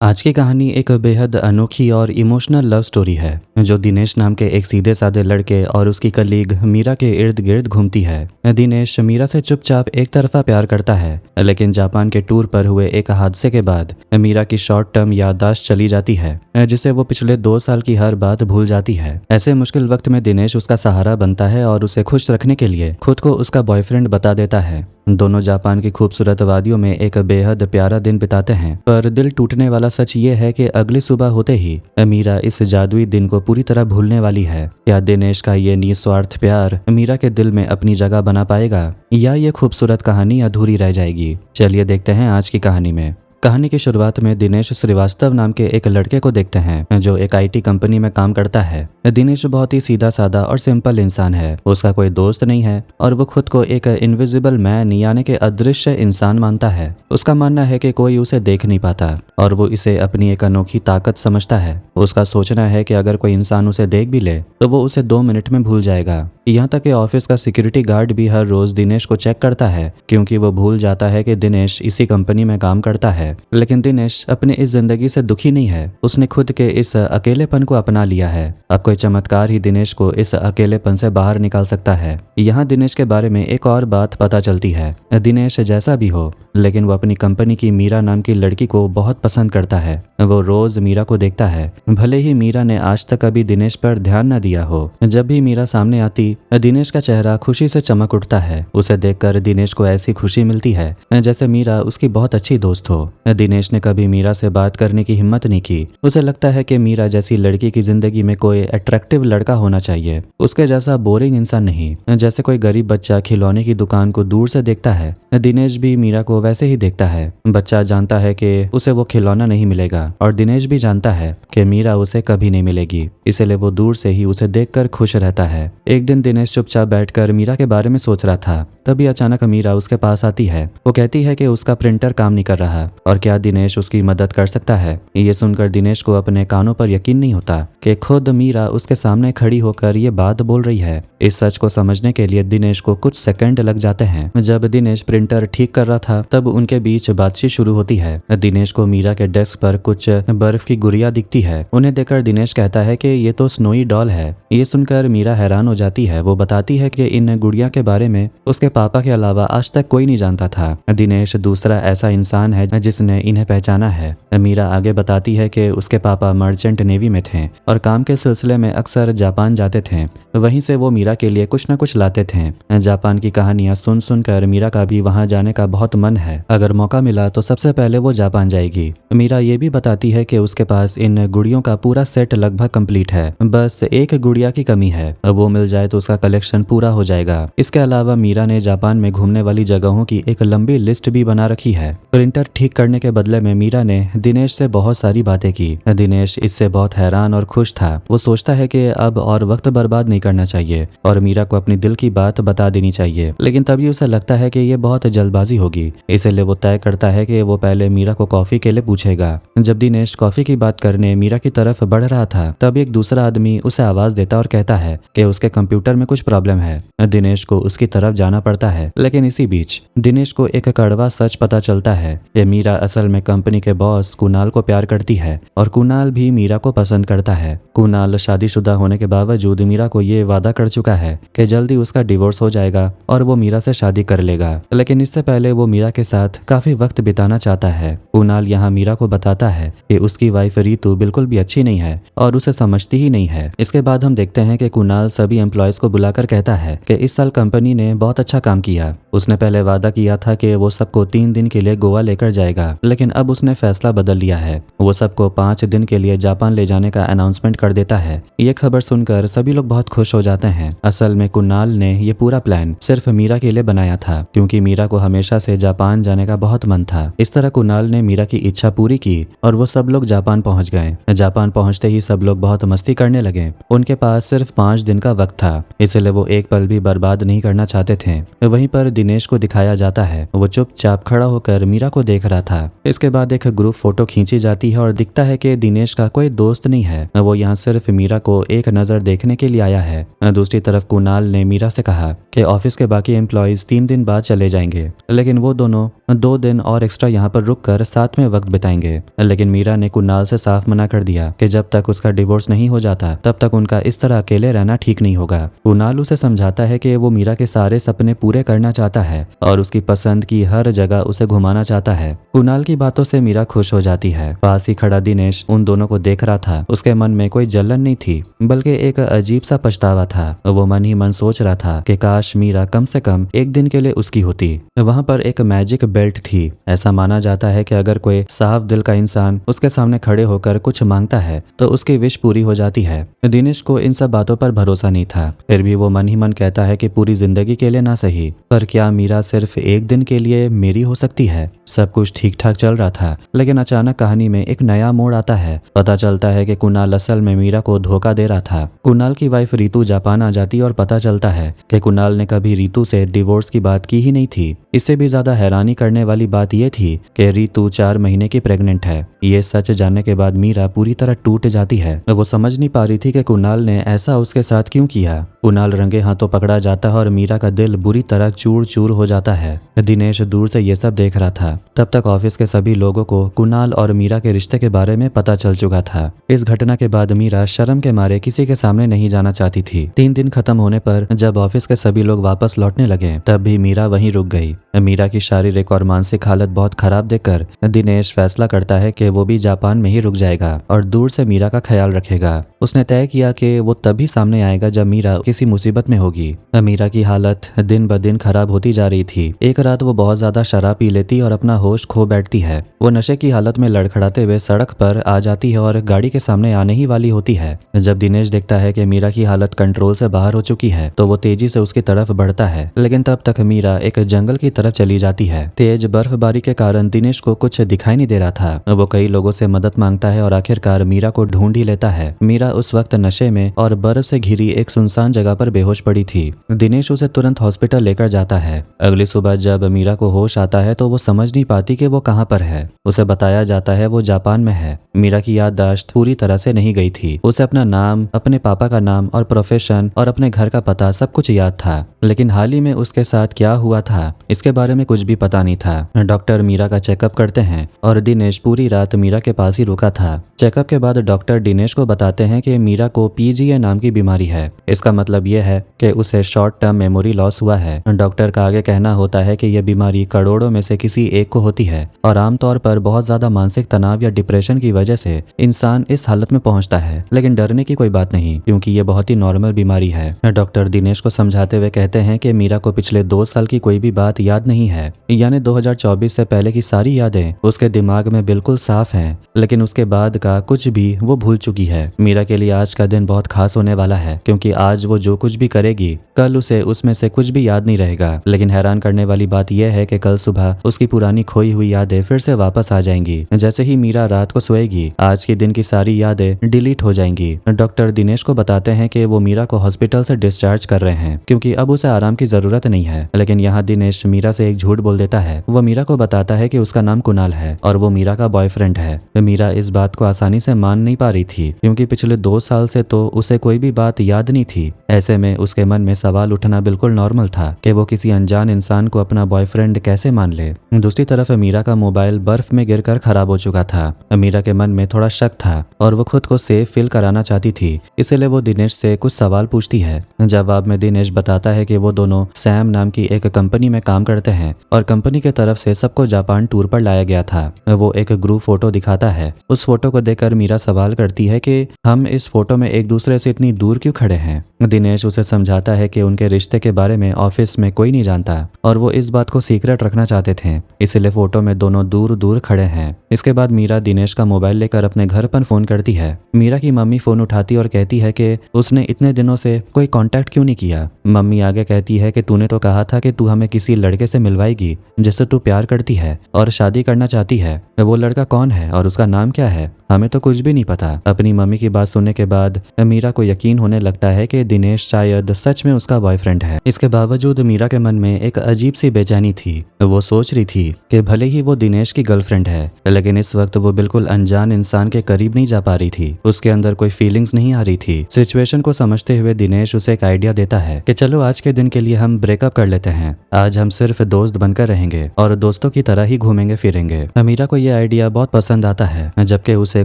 आज की कहानी एक बेहद अनोखी और इमोशनल लव स्टोरी है जो दिनेश नाम के एक सीधे साधे लड़के और उसकी कलीग मीरा के इर्द गिर्द घूमती है। दिनेश मीरा से चुपचाप एक तरफा प्यार करता है, लेकिन जापान के टूर पर हुए एक हादसे के बाद मीरा की शॉर्ट टर्म याददाश्त चली जाती है, जिसे वो पिछले 2 साल की हर बात भूल जाती है। ऐसे मुश्किल वक्त में दिनेश उसका सहारा बनता है और उसे खुश रखने के लिए खुद को उसका बॉयफ्रेंड बता देता है। दोनों जापान की खूबसूरत वादियों में एक बेहद प्यारा दिन बिताते हैं, पर दिल टूटने वाला सच ये है कि अगली सुबह होते ही मीरा इस जादुई दिन को पूरी तरह भूलने वाली है। क्या दिनेश का ये निस्वार्थ प्यार मीरा के दिल में अपनी जगह बना पाएगा, या ये खूबसूरत कहानी अधूरी रह जाएगी? चलिए देखते हैं आज की कहानी में। कहानी की शुरुआत में दिनेश श्रीवास्तव नाम के एक लड़के को देखते हैं जो एक आईटी कंपनी में काम करता है। दिनेश बहुत ही सीधा साधा और सिंपल इंसान है। उसका कोई दोस्त नहीं है और वो खुद को एक इनविजिबल मैन यानी कि अदृश्य इंसान मानता है। उसका मानना है कि कोई उसे देख नहीं पाता और वो इसे अपनी एक अनोखी ताकत समझता है। उसका सोचना है कि अगर कोई इंसान उसे देख भी ले तो वो उसे 2 मिनट में भूल जाएगा। यहाँ तक कि ऑफिस का सिक्योरिटी गार्ड भी हर रोज दिनेश को चेक करता है, क्योंकि वो भूल जाता है कि दिनेश इसी कंपनी में काम करता है। लेकिन दिनेश अपने इस जिंदगी से दुखी नहीं है। उसने खुद के इस अकेलेपन को अपना लिया है। अब कोई चमत्कार ही दिनेश को इस अकेलेपन से बाहर निकाल सकता है। यहाँ दिनेश के बारे में एक और बात पता चलती है। दिनेश जैसा भी हो, लेकिन वो अपनी कंपनी की मीरा नाम की लड़की को बहुत पसंद करता है। वो रोज मीरा को देखता है, भले ही मीरा ने आज तक कभी दिनेश पर ध्यान न दिया हो। जब भी मीरा सामने आती, दिनेश का चेहरा खुशी से चमक उठता है। उसे देखकर दिनेश को ऐसी खुशी मिलती है जैसे मीरा उसकी बहुत अच्छी दोस्त हो। दिनेश ने कभी मीरा से बात करने की हिम्मत नहीं की। उसे लगता है कि मीरा जैसी लड़की की जिंदगी में कोई अट्रैक्टिव लड़का होना चाहिए, उसके जैसा बोरिंग इंसान नहीं। जैसे कोई गरीब बच्चा खिलौने की दुकान को दूर से देखता है, दिनेश भी मीरा को वैसे ही देखता है। बच्चा जानता है कि उसे वो खिलौना नहीं मिलेगा और दिनेश भी जानता है कि मीरा उसे कभी नहीं मिलेगी, इसलिए वो दूर से ही उसे देखकर खुश रहता है। एक दिन दिनेश चुपचाप बैठकर मीरा के बारे में सोच रहा था, तभी अचानक मीरा उसके पास आती है। वो कहती है कि उसका प्रिंटर काम नहीं कर रहा और क्या दिनेश उसकी मदद कर सकता है। ये सुनकर दिनेश को अपने कानों पर यकीन नहीं होता कि खुद मीरा उसके सामने खड़ी होकर ये बात बोल रही है। इस सच को समझने के लिए दिनेश को कुछ सेकंड लग जाते हैं। जब दिनेश प्रिंटर ठीक कर रहा था, तब उनके बीच बातचीत शुरू होती है। दिनेश को मीरा के डेस्क पर कुछ बर्फ की गुड़िया दिखती है। उन्हें देखकर दिनेश कहता है कि ये तो स्नोई डॉल है। ये सुनकर मीरा हैरान हो जाती है। वो बताती है कि इन गुड़िया के बारे में उसके पापा के अलावा आज तक कोई नहीं जानता था। दिनेश दूसरा ऐसा इंसान है जिसने इन्हें पहचाना है। मीरा आगे बताती है कि उसके पापा मर्चेंट नेवी में थे और काम के सिलसिले में अक्सर जापान जाते थे। वहीं से वो मीरा के लिए कुछ न कुछ लाते थे। जापान की कहानियां सुन सुनकर मीरा का भी वहां जाने का बहुत मन है। अगर मौका मिला तो सबसे पहले वो जापान जाएगी। मीरा ये भी बताती है कि उसके पास इन गुड़ियों का पूरा सेट लगभग कंप्लीट है, बस एक गुड़िया की कमी है। वो मिल जाए तो उसका कलेक्शन पूरा हो जाएगा। इसके अलावा मीरा ने जापान में घूमने वाली जगहों की एक लंबी लिस्ट भी बना रखी है। प्रिंटर ठीक करने के बदले में मीरा ने दिनेश से बहुत सारी बातें की। दिनेश इससे बहुत हैरान और खुश था। वो सोचता है कि अब और वक्त बर्बाद नहीं करना चाहिए और मीरा को अपनी दिल की बात बता देनी चाहिए, लेकिन तभी उसे लगता है कि ये बहुत जल्दबाजी होगी। इसलिए वो तय करता है कि वो पहले मीरा को कॉफी के लिए पूछेगा। जब दिनेश कॉफी की बात करने मीरा की तरफ बढ़ रहा था, तब एक दूसरा आदमी उसे आवाज देता और कहता है कि उसके कंप्यूटर में कुछ प्रॉब्लम है। दिनेश को उसकी तरफ जाना पड़ता है, लेकिन इसी बीच दिनेश को एक कड़वा सच पता चलता है कि मीरा असल में कंपनी के बॉस कुणाल को प्यार करती है और कुणाल भी मीरा को पसंद करता है। कुणाल शादीशुदा होने के बावजूद मीरा को ये वादा कर चुका है कि जल्दी उसका डिवोर्स हो जाएगा और वो मीरा से शादी कर लेगा, लेकिन इससे पहले वो मीरा के साथ काफी वक्त बिताना चाहता है। कुणाल यहाँ मीरा को बताता है कि उसकी वाइफ रीतू बिल्कुल भी अच्छी नहीं है और उसे समझती ही नहीं है। इसके बाद हम देखते हैं कि कुणाल सभी एम्प्लॉयज को बुलाकर कहता है कि इस साल कंपनी ने बहुत अच्छा काम किया। उसने पहले वादा किया था कि वो सबको 3 दिन के लिए गोवा लेकर जाएगा, लेकिन अब उसने फैसला बदल लिया है। वो सबको 5 दिन के लिए जापान ले जाने का अनाउंसमेंट कर देता है। ये खबर सुनकर सभी लोग बहुत खुश हो जाते हैं। असल में कुणाल ने ये पूरा प्लान सिर्फ मीरा के लिए बनाया था, क्योंकि मीरा को हमेशा से जापान जाने का बहुत मन था। इस तरह कुणाल ने मीरा की इच्छा पूरी की और वो सब लोग जापान पहुंच गए। जापान पहुंचते ही सब लोग बहुत मस्ती करने लगे। उनके पास सिर्फ 5 दिन का वक्त था, इसलिए वो एक पल भी बर्बाद नहीं करना चाहते थे। वहीं पर दिनेश को दिखाया जाता है। वो चुपचाप खड़ा होकर मीरा को देख रहा था। इसके बाद एक ग्रुप फोटो खींची जाती है और दिखता है कि दिनेश का कोई दोस्त नहीं है, वो यहाँ सिर्फ मीरा को एक नजर देखने के लिए आया है। दूसरी तरफ कुणाल ने मीरा से कहा कि ऑफिस के बाकी एम्प्लॉयज 3 दिन बाद चले जाएंगे, लेकिन वो दोनों 2 दिन और एक्स्ट्रा यहाँ पर रुक कर साथ में वक्त बिताएंगे। लेकिन मीरा ने कुणाल से साफ मना कर दिया कि जब तक उसका डिवोर्स नहीं हो जाता तब तक उनका इस तरह अकेले रहना ठीक नहीं होगा। कुणाल उसे समझाता है कि वो मीरा के सारे सपने पूरे करना चाहता है और उसकी पसंद की हर जगह उसे घुमाना चाहता है। कुणाल की बातों से मीरा खुश हो जाती है। पास ही खड़ा दिनेश उन दोनों को देख रहा था। उसके मन में कोई जलन नहीं थी, बल्कि एक अजीब सा पछतावा था। वो मन ही मन सोच रहा था कि काश मीरा कम से कम एक दिन के लिए उसकी होती। वहां पर एक मैजिक बेल्ट थी। ऐसा माना जाता है कि अगर कोई साफ दिल का इंसान उसके सामने खड़े होकर कुछ मांगता है तो उसकी विश पूरी हो जाती है। दिनेश को इन सब बातों पर भरोसा नहीं था, फिर भी वो मन ही मन कहता है कि पूरी जिंदगी के लिए ना सही, पर क्या मीरा सिर्फ एक दिन के लिए मेरी हो सकती है। सब कुछ ठीक ठाक चल रहा था, लेकिन अचानक कहानी में एक नया मोड़ आता है। पता चलता है कि कुणाल असल में मीरा को धोखा दे रहा था। कुणाल की वाइफ रीतू जापान आ जाती और पता चलता है कि कुणाल ने कभी रीतू से डिवोर्स की बात की ही नहीं थी। इससे भी ज्यादा हैरानी करने वाली बात यह थी कि रीतू 4 महीने की प्रेग्नेंट है। ये सच जानने के बाद मीरा पूरी तरह टूट जाती है। वो समझ नहीं पा रही थी कि कुणाल ने ऐसा उसके साथ क्यों किया। कुणाल रंगे हाथों पकड़ा जाता है और मीरा का दिल बुरी तरह चूर चूर हो जाता है। दिनेश दूर से ये सब देख रहा था। तब तक ऑफिस के सभी लोगों को कुणाल और मीरा के रिश्ते के बारे में पता चल चुका था। इस घटना के बाद मीरा शर्म के मारे किसी के सामने नहीं जाना चाहती थी। 3 दिन खत्म होने पर जब ऑफिस के सभी लोग वापस लौटने लगे तब भी मीरा वहीं रुक गई। मीरा की शारीरिक और मानसिक हालत बहुत खराब देखकर दिनेश फैसला करता है कि वो भी जापान में ही रुक जाएगा और दूर से मीरा का ख्याल रखेगा। उसने तय किया कि वो तभी सामने आएगा जब मीरा किसी मुसीबत में होगी। मीरा की हालत दिन ब दिन खराब होती जा रही थी। एक रात वो बहुत ज्यादा शराब पी लेती और अपना होश खो बैठती है। वो नशे की हालत में लड़खड़ाते हुए सड़क पर आ जाती है और गाड़ी के सामने आने ही वाली होती है। जब दिनेश देखता है कि मीरा की हालत कंट्रोल से बाहर हो चुकी है तो वो तेजी से उसकी तरफ बढ़ता है, लेकिन तब तक मीरा एक जंगल की तरफ चली जाती है। तेज बर्फबारी के कारण दिनेश को कुछ दिखाई नहीं दे रहा था। वो कई लोगों से मदद मांगता है और आखिरकार मीरा को ढूंढ ही लेता है। मीरा उस वक्त नशे में और बर्फ से घिरी एक सुनसान जगह पर बेहोश पड़ी थी। दिनेश उसे तुरंत हॉस्पिटल लेकर जाता है। अगली सुबह जब मीरा को होश आता है तो वो समझ नहीं पाती कि वो कहाँ पर है। उसे बताया जाता है वो जापान में है। मीरा की याददाश्त पूरी तरह से नहीं गई थी। उसे अपना नाम, अपने पापा का नाम और प्रोफेशन और अपने घर का पता सब कुछ याद था, लेकिन हाल ही में उसके साथ क्या हुआ था इसके बारे में कुछ भी पता नहीं था। डॉक्टर मीरा का चेकअप करते हैं और दिनेश पूरी रात मीरा के पास ही रुका था। चेकअप के बाद डॉक्टर दिनेश को बताते हैं कि मीरा को पीजीए नाम की बीमारी है। इसका मतलब यह है कि उसे शॉर्ट टर्म मेमोरी लॉस हुआ है। डॉक्टर का आगे कहना होता है कि यह बीमारी करोड़ों में से किसी एक को होती है और आमतौर पर बहुत ज्यादा मानसिक तनाव या डिप्रेशन की वजह से इंसान इस हालत में पहुंचता है, लेकिन डरने की कोई बात नहीं क्योंकि ये बहुत ही नॉर्मल बीमारी है। डॉक्टर दिनेश को समझाते हुए कहते हैं कि मीरा को पिछले 2 साल की कोई भी बात याद नहीं है, यानी 2024 से पहले की सारी यादें उसके दिमाग में बिल्कुल साफ हैं, लेकिन उसके बाद का कुछ भी वो भूल चुकी है। मीरा के लिए आज का दिन बहुत खास होने वाला है क्योंकि आज वो जो कुछ भी करेगी कल उसे उसमें से कुछ भी याद नहीं रहेगा। लेकिन हैरान करने वाली बात यह है कि कल सुबह उसकी पुरानी खोई हुई यादें फिर से वापस आ जाएंगी। जैसे ही मीरा रात को सोएगी आज के दिन की सारी यादें डिलीट हो जाएंगी। डॉक्टर दिनेश को बताते हैं कि वो मीरा को हॉस्पिटल से डिस्चार्ज कर रहे हैं क्योंकि अब उसे आराम की जरूरत नहीं है। लेकिन यहाँ दिनेश मीरा से एक झूठ बोल देता है। वो मीरा को बताता है कि उसका नाम कुणाल है और वो मीरा का बॉयफ्रेंड है। मीरा इस बात को आसानी से मान नहीं पा रही थी क्योंकि पिछले 2 साल से तो उसे कोई भी बात याद नहीं थी। ऐसे में उसके मन में सवाल उठना बिल्कुल नॉर्मल था कि वो किसी अनजान इंसान को अपना बॉयफ्रेंड कैसे मान ले। दूसरी तरफ मीरा का मोबाइल बर्फ में गिरकर खराब हो चुका था। मीरा के मन में थोड़ा शक था और वो खुद को सेफ फील कराना चाहती थी, इसलिए वो दिनेश से कुछ सवाल पूछती है। जवाब में दिनेश बताता है कि वो दोनों सैम नाम की एक कंपनी में काम करते हैं और कंपनी के तरफ से सबको जापान टूर पर लाया गया था। वो एक ग्रुप फोटो दिखाता है। उस फोटो को देखकर मीरा सवाल करती है कि हम इस फोटो में एक दूसरे से इतनी दूर क्यों खड़े हैं। दिनेश उसे समझाता है कि उनके रिश्ते के बारे में ऑफिस में कोई नहीं जानता और वो इस बात को सीक्रेट रखना चाहते थे, इसलिए फोटो में दोनों दूर दूर खड़े हैं। इसके बाद मीरा दिनेश का मोबाइल लेकर अपने घर पर फोन करती है। मीरा की मम्मी फोन उठाती और कहती है कि उसने इतने दिनों से कोई कांटेक्ट क्यों नहीं किया। मम्मी आगे कहती है कि तूने तो कहा था कि तू हमें किसी लड़के से मिलवाएगी जिससे तू प्यार करती है और शादी करना चाहती है। वो लड़का कौन है और उसका नाम क्या है? हमें तो कुछ भी नहीं पता। अपनी मम्मी की बात सुनने के बाद मीरा को यकीन होने लगता है कि दिनेश शायद सच में उसका बॉयफ्रेंड है। इसके बावजूद मीरा के मन में एक अजीब सी बेचैनी थी। वो सोच रही थी कि भले ही वो दिनेश की गर्लफ्रेंड है, लेकिन इस वक्त वो बिल्कुल अनजान इंसान के करीब नहीं जा पा रही थी। उसके अंदर कोई फीलिंग्स नहीं आ रही थी। सिचुएशन को समझते हुए दिनेश उसे एक आइडिया देता है कि चलो आज के दिन के लिए हम ब्रेकअप कर लेते हैं। आज हम सिर्फ दोस्त बनकर रहेंगे और दोस्तों की तरह ही घूमेंगे फिरेंगे। मीरा को यह आइडिया बहुत पसंद आता है, जबकि उसे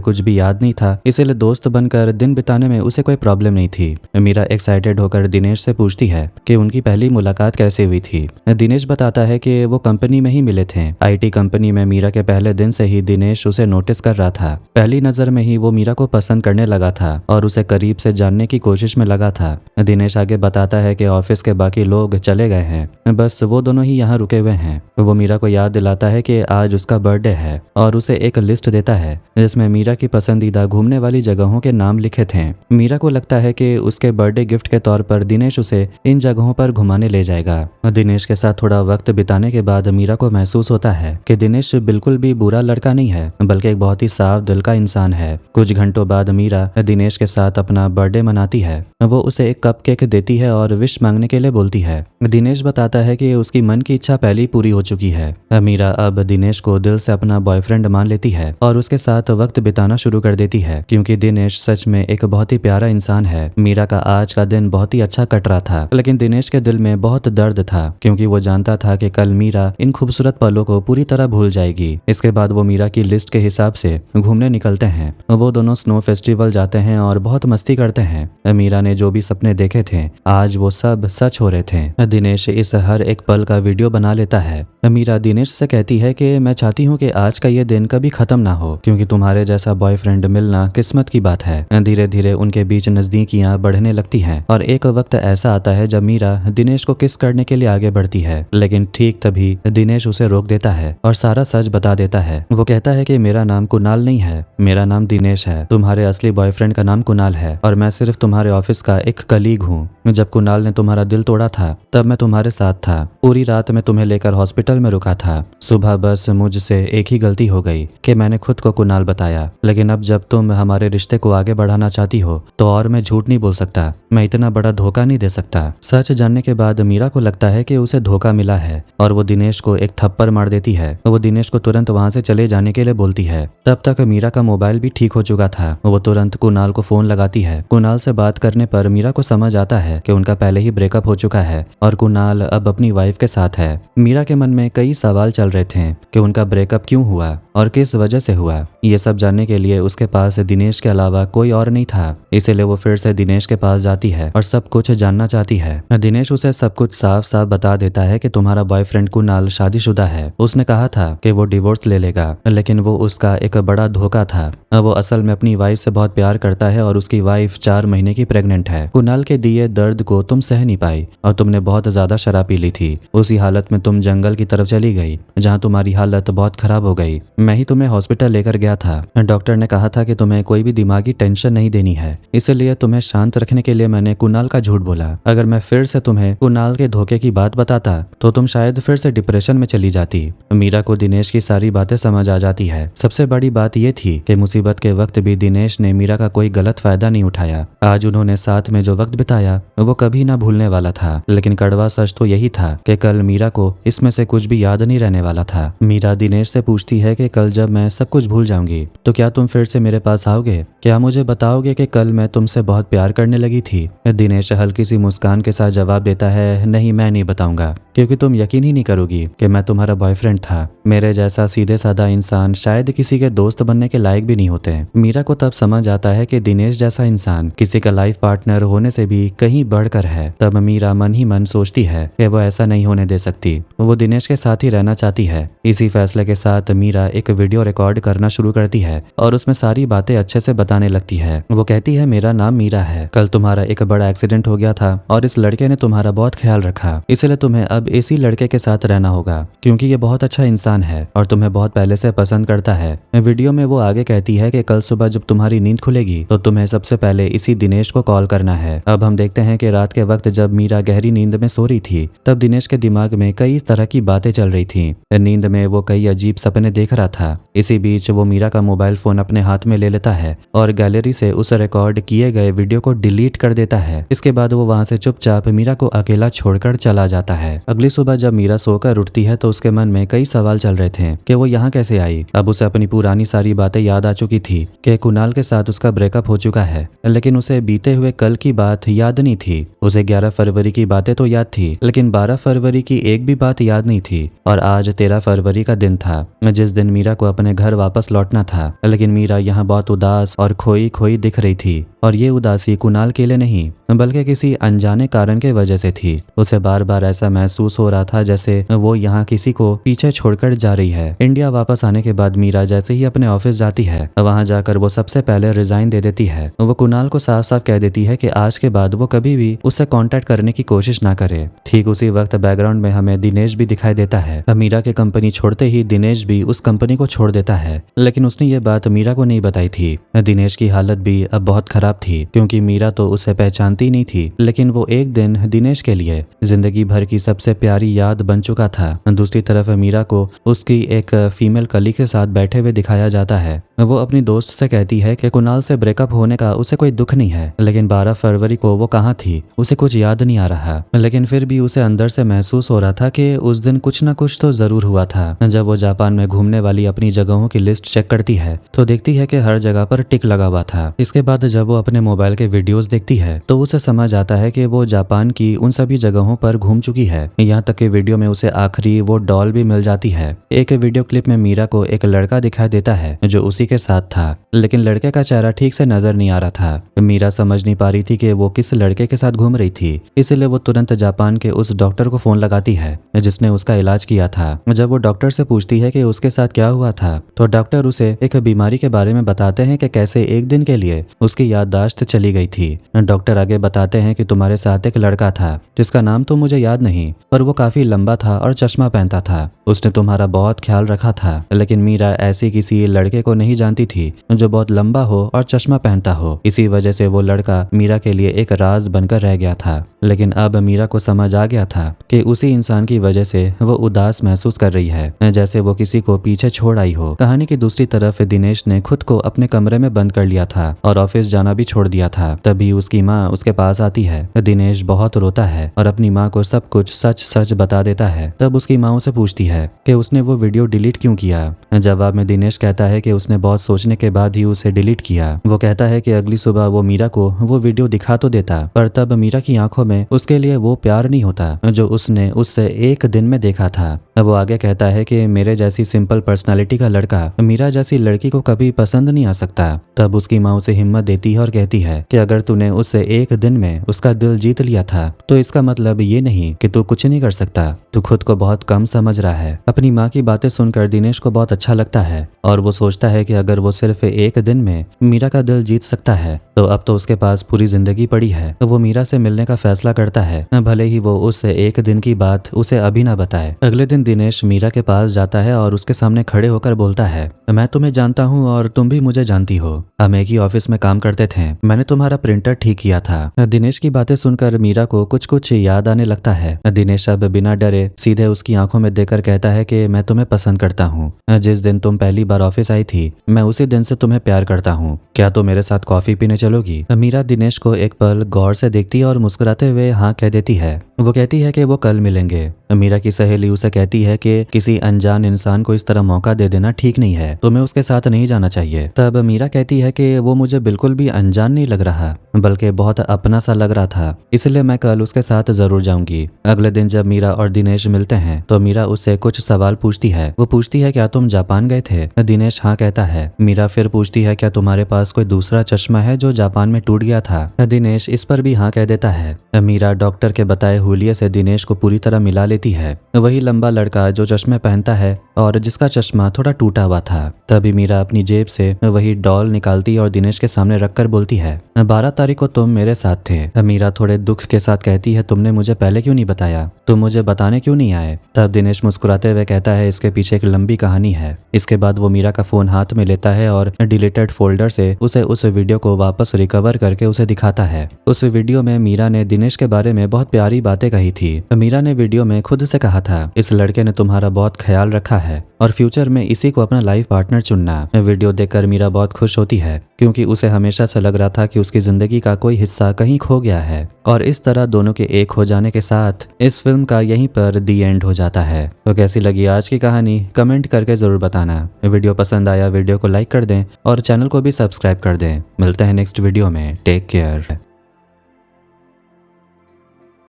कुछ भी याद नहीं था, इसीलिए दोस्त बनकर दिन बिताने में उसे कोई प्रॉब्लम नहीं थी। मीरा एक्साइटेड होकर दिनेश से पूछती है कि उनकी पहली मुलाकात कैसे हुई थी। दिनेश बताता है कि वो कंपनी में ही मिले थे। आईटी कंपनी में मीरा के पहले दिन से ही दिनेश उसे नोटिस कर रहा था। पहली नजर में ही वो मीरा को पसंद करने लगा था और उसे करीब से जानने की कोशिश में लगा था। दिनेश आगे बताता है कि ऑफिस के बाकी लोग चले गए हैं, बस वो दोनों ही यहाँ रुके हुए हैं। वो मीरा को याद दिलाता है कि आज उसका बर्थडे है और उसे एक लिस्ट देता है जिसमें मीरा की पसंदीदा घूमने वाली जगहों के नाम लिखे थे। मीरा को लगता है कि उसके बर्थडे गिफ्ट के तौर पर दिनेश उसे इन जगहों पर घुमाने ले जाएगा। दिनेश के साथ थोड़ा वक्त बिताने के बाद मीरा को महसूस होता है कि दिनेश बिल्कुल भी बुरा लड़का नहीं है, बल्कि एक बहुत ही साफ दिल का इंसान है। कुछ घंटों बाद मीरा दिनेश के साथ अपना बर्थडे मनाती है। वो उसे एक कपकेक देती है और विश मांगने के लिए बोलती है। दिनेश बताता है कि उसकी मन की इच्छा पहले ही पूरी हो चुकी है। मीरा अब दिनेश को दिल से अपना बॉयफ्रेंड मान लेती है और उसके साथ वक्त बिताना शुरू कर देती है, क्योंकि दिनेश सच में एक बहुत ही प्यारा इंसान है। मीरा का आज का दिन बहुत ही अच्छा कट रहा था, लेकिन दिनेश के दिल में बहुत दर्द था, क्योंकि वो जानता था कि कल मीरा इन खूबसूरत पलों को पूरी तरह भूल जाएगी। इसके बाद वो मीरा की लिस्ट के हिसाब से घूमने निकलते हैं। वो दोनों स्नो फेस्टिवल जाते हैं और बहुत मस्ती करते हैं। मीरा ने जो भी सपने देखे थे आज वो सब सच हो रहे थे। दिनेश इस हर एक पल का वीडियो बना लेता है। मीरा दिनेश से कहती है कि मैं चाहती हूँ कि आज का ये दिन कभी खत्म ना हो, क्योंकि तुम्हारे जैसा बॉयफ्रेंड मिलना किस्मत की बात है। धीरे धीरे उनके बीच नजदीकियां बढ़ने लगती हैं और एक वक्त ऐसा आता है जब मीरा दिनेश को किस करने के लिए आगे बढ़ती है, लेकिन ठीक तभी दिनेश उसे रोक देता है और सारा सच बता देता है। वो कहता है कि मेरा नाम कुणाल नहीं है, मेरा नाम दिनेश है। तुम्हारे असली बॉयफ्रेंड का नाम कुणाल है और मैं सिर्फ तुम्हारे ऑफिस का एक कलीग हूँ। जब कुणाल ने तुम्हारा दिल तोड़ा था तब मैं तुम्हारे साथ था। पूरी रात मैं तुम्हें लेकर हॉस्पिटल में रुका था। सुबह बस मुझसे एक ही गलती हो गई कि मैंने खुद को कुणाल बताया, लेकिन अब जब तुम हमारे रिश्ते को आगे बढ़ाना चाहती हो तो और मैं झूठ नहीं बोल सकता, मैं इतना बड़ा धोखा नहीं दे सकता। सच जानने के बाद मीरा को लगता है कि उसे धोखा मिला है और वो दिनेश को एक थप्पड़ मार देती है। वो दिनेश को तुरंत वहां से चले जाने के लिए बोलती है। तब तक मीरा का मोबाइल भी ठीक हो चुका था। वो तुरंत कुणाल को फोन लगाती है। कुणाल से बात करने पर मीरा को समझ आता है कि उनका पहले ही ब्रेकअप हो चुका है और कुणाल अब अपनी वाइफ के साथ है। मीरा के मन में कई सवाल चल रहे थे कि उनका ब्रेकअप क्यों हुआ और किस वजह से हुआ। ये सब जानने के लिए उसके पास दिनेश के अलावा कोई और नहीं था, इसीलिए वो फिर से दिनेश के पास जाती है और सब कुछ जानना चाहती है। दिनेश उसे सब कुछ साफ साफ बता देता है कि तुम्हारा बॉयफ्रेंड कुणाल शादीशुदा है। उसने कहा था कि वो डिवोर्स ले लेगा, लेकिन वो उसका एक बड़ा धोखा था। वो असल में अपनी वाइफ से बहुत प्यार करता है और उसकी वाइफ 4 महीने की प्रेग्नेंट है। कुणाल के दिए दर्द को तुम सह नहीं पाई और तुमने बहुत ज्यादा शराब पी ली थी। उसी हालत में तुम जंगल की तरफ चली गई, जहाँ तुम्हारी हालत बहुत खराब हो गई। मैं ही तुम्हें हॉस्पिटल लेकर गया था। डॉक्टर ने कहा था कि तुम्हें कोई भी दिमागी टेंशन नहीं देनी है, इसलिए तुम्हें शांत रखने के लिए मैंने कुणाल का झूठ बोला। अगर मैं फिर से तुम्हें कुणाल के धोखे की बात बताता तो तुम शायद फिर से डिप्रेशन में चली जाती। मीरा को दिनेश की सारी बातें समझ आ जाती है। सबसे बड़ी बात यह थी कि मुसीबत के वक्त भी दिनेश ने मीरा का कोई गलत फायदा नहीं उठाया। आज उन्होंने साथ में जो वक्त बिताया वो कभी ना भूलने वाला था, लेकिन कड़वा सच तो यही था कि कल मीरा को इसमें से कुछ भी याद नहीं रहने वाला था। मीरा दिनेश से पूछती है कि कल जब मैं सब कुछ भूल जाऊंगी तो क्या तुम फिर से मेरे पास आओगे? क्या मुझे बताओगे कि कल मैं तुमसे बहुत प्यार करने लगी थी? दिनेश हल्की सी मुस्कान के साथ जवाब देता है, नहीं, मैं नहीं बताऊंगा, क्योंकि तुम यकीन ही नहीं करोगी कि मैं तुम्हारा बॉयफ्रेंड था। मेरे जैसा सीधे साधा इंसान शायद किसी के दोस्त बनने के लायक भी नहीं होते। मीरा को तब समझ आता है कि दिनेश जैसा इंसान किसी का लाइफ पार्टनर होने से भी कहीं बढ़कर है। तब मीरा मन ही मन सोचती है कि वो ऐसा नहीं होने दे सकती, वो दिनेश के साथ ही रहना चाहती है। इसी फैसले के साथ मीरा एक वीडियो रिकॉर्ड करना शुरू करती है और उसमें सारी बातें अच्छे से बताने लगती है। वो कहती है, मेरा नाम मीरा है। कल तुम्हारा एक बड़ा एक्सीडेंट हो गया था और इस लड़के ने तुम्हारा बहुत ख्याल रखा, इसलिए तुम्हें अब इसी लड़के के साथ रहना होगा, क्योंकि ये बहुत अच्छा इंसान है और तुम्हें बहुत पहले से पसंद करता है। वीडियो में वो आगे कहती है कि कल सुबह जब तुम्हारी नींद खुलेगी तो तुम्हें सबसे पहले इसी दिनेश को कॉल करना है। अब हम देखते हैं कि रात के वक्त जब मीरा गहरी नींद में सो रही थी तब दिनेश के दिमाग में कई तरह की बातें चल रही थी। नींद में वो कई अजीब सपने देख रहा था। इसी बीच वो मीरा का मोबाइल फोन अपने हाथ में ले लेता है और गैलरी से उस रिकॉर्ड किए गए वीडियो को डिलीट कर देता है। इसके बाद वो वहां से चुपचाप मीरा को अकेला छोड़कर चला चला जाता है। अगली सुबह जब मीरा सोकर उठती है तो उसके मन में कई सवाल चल रहे थे कि वो यहाँ कैसे आई। अब उसे अपनी पुरानी सारी बातें याद आ चुकी थी कि कुणाल के साथ उसका ब्रेकअप हो चुका है, लेकिन उसे बीते हुए कल की बात याद नहीं थी। उसे 11 फरवरी की बातें तो याद थी, लेकिन 12 फरवरी की एक भी बात याद नहीं थी। और आज 13 फरवरी का दिन था, जिस दिन मीरा को अपने घर वापस लौटना था। लेकिन मीरा यहाँ बहुत उदास और खोई खोई दिख रही थी, और ये उदासी कुणाल के लिए नहीं बल्कि किसी अनजाने कारण के वजह से थी। उसे बार बार ऐसा महसूस हो रहा था जैसे वो यहाँ किसी को पीछे छोड़कर जा रही है। इंडिया वापस आने के बाद मीरा जैसे ही अपने ऑफिस जाती है, वहां जाकर वो सबसे पहले रिजाइन दे देती है। वो कुणाल को साफ साफ कह देती है कि आज के बाद वो कभी भी उससे कांटेक्ट करने की कोशिश ना करे। ठीक उसी वक्त बैकग्राउंड में हमें दिनेश भी दिखाई देता है। मीरा की कंपनी छोड़ते ही दिनेश भी उस कंपनी को छोड़ देता है, लेकिन उसने ये बात मीरा को नहीं बताई थी। दिनेश की हालत भी अब बहुत खराब थी, क्योंकि मीरा तो उसे पहचानती नहीं थी, लेकिन वो एक दिन दिनेश के लिए जिंदगी भर की सबसे प्यारी याद बन चुका था। दूसरी तरफ मीरा को उसकी एक फीमेल कलीग के साथ बैठे हुए दिखाया जाता है। वो अपनी दोस्त से कहती है कि कुणाल से ब्रेकअप होने का उसे कोई दुख नहीं है, लेकिन 12 फरवरी को वो कहाँ थी उसे कुछ याद नहीं आ रहा। लेकिन फिर भी उसे अंदर से महसूस हो रहा था कि उस दिन कुछ ना कुछ तो जरूर हुआ था। जब वो जापान में घूमने वाली अपनी जगहों की लिस्ट चेक करती है तो देखती है कि हर जगह पर टिक लगा हुआ था। इसके बाद जब वो अपने मोबाइल के वीडियोस देखती है तो उसे समझ आता है कि वो जापान की उन सभी जगहों पर घूम चुकी है। यहाँ तक कि वीडियो में उसे आखिरी वो डॉल भी मिल जाती है। एक वीडियो क्लिप में मीरा को एक लड़का दिखाई देता है जो उसी के साथ था, लेकिन लड़के का चेहरा ठीक से नजर नहीं आ रहा था। मीरा समझ नहीं पा रही थी कि वो किस लड़के के साथ घूम रही थी, इसलिए वो तुरंत जापान के उस डॉक्टर को फोन लगाती है जिसने उसका इलाज किया था। जब वो डॉक्टर से पूछती है कि उसके साथ क्या हुआ था तो डॉक्टर उसे एक बीमारी के बारे में बताते हैं कि कैसे एक दिन के लिए उसकी याददाश्त चली गई थी। डॉक्टर आगे बताते हैं कि तुम्हारे साथ एक लड़का था जिसका नाम तो मुझे याद नहीं, पर वो काफी लंबा था और चश्मा पहनता था। उसने तुम्हारा बहुत ख्याल रखा था, लेकिन मीरा ऐसी किसी लड़के को नहीं जानती थी जो बहुत लंबा हो और चश्मा पहनता हो। इसी वजह से वो लड़का मीरा के लिए एक राज बनकर रह गया था। लेकिन अब मीरा को समझ आ गया था कि उसी इंसान की वजह से वो उदास महसूस कर रही है, जैसे वो किसी को पीछे छोड़ आई हो। कहानी की दूसरी तरफ दिनेश ने खुद को अपने कमरे में बंद कर लिया था और ऑफिस जाना भी छोड़ दिया था। तभी उसकी माँ उसके पास आती है। दिनेश बहुत रोता है और अपनी माँ को सब कुछ सच सच बता देता है। तब उसकी माँ उसे पूछती है कि उसने वो वीडियो डिलीट क्यों किया। जवाब में दिनेश कहता है कि उसने बहुत सोचने के बाद ही उसे डिलीट किया। वो कहता है कि अगली सुबह वो मीरा को वो वीडियो दिखा तो देता, पर तब मीरा की आंखों में उसके लिए वो प्यार नहीं होता जो उसने उससे एक दिन में देखा था। वो आगे कहता है कि मेरे जैसी सिंपल पर्सनालिटी का लड़का मीरा जैसी लड़की को कभी पसंद नहीं आ सकता। तब उसकी माँ उसे हिम्मत देती है और कहती है कि अगर तूने उससे एक दिन में उसका दिल जीत लिया था तो इसका मतलब ये नहीं कि तू कुछ नहीं कर सकता। तू खुद को बहुत कम समझ रहा है। अपनी माँ की बातें सुनकर दिनेश को बहुत अच्छा लगता है और वो सोचता है कि अगर वो सिर्फ एक दिन में मीरा का दिल जीत सकता है तो अब तो उसके पास पूरी जिंदगी पड़ी है। तो वो मीरा से मिलने का फैसला करता है, भले ही वो उससे एक दिन की बात उसे अभी ना बताए। अगले दिन दिनेश मीरा के पास जाता है और उसके सामने खड़े होकर बोलता है, मैं तुम्हें जानता हूँ और तुम भी मुझे जानती हो। हम एक ही ऑफिस में काम करते थे। मैंने तुम्हारा प्रिंटर ठीक किया था। दिनेश की बातें सुनकर मीरा को कुछ कुछ याद आने लगता है। दिनेश अब बिना डरे सीधे उसकी आंखों में देखकर कहता है कि मैं तुम्हें पसंद करता हूँ। जिस दिन तुम पहली बार ऑफिस आई थी मैं उसी दिन से तुम्हें प्यार करता हूँ। क्या तुम मेरे साथ कॉफी पीने चलोगी? मीरा दिनेश को एक पल गौर से देखती है और मुस्कुराते हुए हाँ कह देती है। वो कहती है कि वो कल मिलेंगे। मीरा की सहेली उसे कहती है कि किसी अनजान इंसान को इस तरह मौका दे देना ठीक नहीं है, तुम्हें उसके साथ नहीं जाना चाहिए। तब मीरा कहती है कि वो मुझे बिल्कुल भी अनजान नहीं लग रहा, बल्कि बहुत अपना सा लग रहा था, इसलिए मैं कल उसके साथ जरूर जाऊंगी। अगले दिन जब मीरा और दिनेश मिलते हैं तो मीरा उससे कुछ सवाल पूछती है। वो पूछती है क्या तुम जापान गए थे? दिनेश हाँ कहता है। मीरा फिर पूछती है क्या तुम्हारे पास कोई दूसरा चश्मा है जो जापान में टूट गया था? दिनेश इस पर भी हाँ कह देता है। मीरा डॉक्टर के बताए हुलिये से दिनेश को पूरी तरह मिला लेती है, वही लंबा लड़का जो चश्मे पहनता है और जिसका चश्मा थोड़ा टूटा हुआ था। तभी मीरा अपनी जेब से वही डॉल निकालती और दिनेश के सामने रखकर बोलती है 12 तारीख को तुम मेरे साथ थे। मीरा थोड़े दुख के साथ कहती है तुमने मुझे पहले क्यों नहीं बताया? तुम मुझे बताने क्यों नहीं आए? तब दिनेश मुस्कुराते हुए कहता है इसके पीछे एक लंबी कहानी है। इसके बाद वो मीरा का फोन हाथ में लेता है और डिलीटेड फोल्डर से उसे उस वीडियो को वापस रिकवर करके उसे दिखाता है। उस वीडियो में मीरा ने दिनेश के बारे में बहुत प्यारी बातें कही थी। मीरा ने वीडियो में खुद से कहा था इस लड़के ने तुम्हारा बहुत ख्याल रखा है और फ्यूचर में इसी को अपना लाइफ पार्टनर चुनना। वीडियो देखकर मीरा बहुत खुश होती है क्योंकि उसे हमेशा से लग रहा था कि उसकी जिंदगी का कोई हिस्सा कहीं खो गया है। और इस तरह दोनों के एक हो जाने के साथ इस फिल्म का यहीं पर दी एंड हो जाता है। तो कैसी लगी आज की कहानी कमेंट करके जरूर बताना। वीडियो पसंद आया वीडियो को लाइक कर दें और चैनल को भी सब्सक्राइब कर दें। मिलते हैं नेक्स्ट वीडियो में। Take care.